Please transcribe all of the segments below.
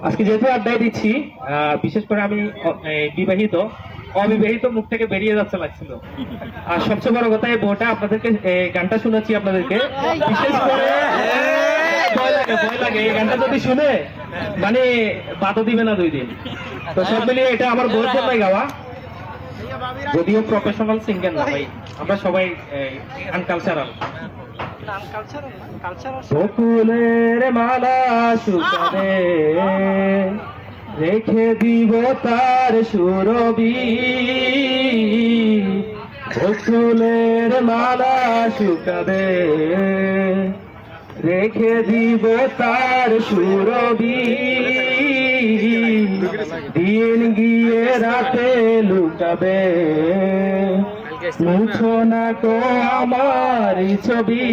আজকে যেহেতু আড্ডায় দিচ্ছি, বিশেষ করে আমি বিবাহিত, অবিবাহিত মুখ থেকে বেরিয়ে যাচ্ছে লাগছিল। আর সবচেয়ে বড় কথা, এই বউটা আপনাদেরকে গানটা শোনাচ্ছি আপনাদেরকে, বিশেষ করে ভয় লাগে এই গানটা যদি শুনে মানে বাধা দিবে না 2 দিন। তো সব মিলিয়ে এটা আমার বউয়ের জন্যই গাওয়া, যদিও প্রফেশনাল সিঙ্গার না ভাই, আমরা সবাই আনকালচারাল। বকুলের মালা শুকাবে, রেখে দিব তার সুরবি। বকুলের মালা শুকাবে, রেখে দিব তার সুরবি। দিন গিয়ে রাতে লুকাবে, মুছো না কো আমার ছবি।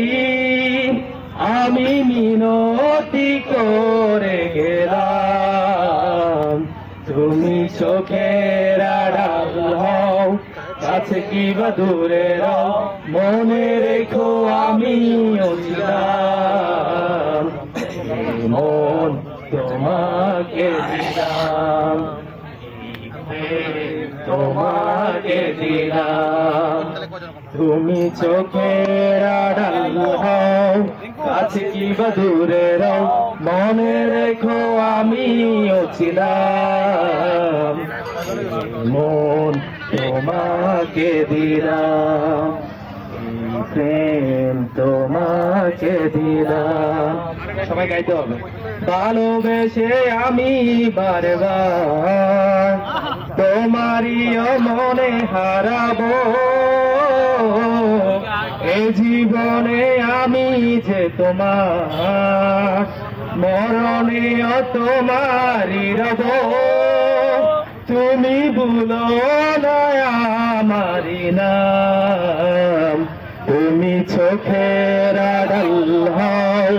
আমি মিনতি করে গেলাম, তুমি চোখের আড়াল হও, কাছে কি বা দূরে রও, মনে রেখো আমিও ছিলাম। মন তোমাকে দিলাম, তোমাকে দিলাম। তুমি চোখের আড়াল হও, কাছে কি বা দূরে রও, মনে রেখো আমিও ছিলাম। মন তোমাকে দিলাম, প্রেম তোমাকে দিলাম। সবাই গাইতে হবে। ভালোবেসে আমি বারবার তোমারই মনে হারাবো, এই জীবনে আমি যে তোমার, মরণেও তোমারই রব। তুমি ভুলো না আমারি নাম, তুমি চোখের আড়াল হও,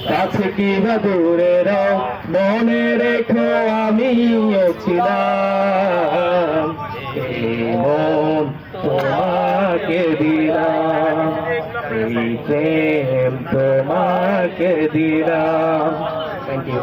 কাছে কি বা দূরে রও, মনে রেখো আমিও ছিলাম। মন তোমাকে দিলাম, এই প্রেম তোমাকে দিলাম। Thank you.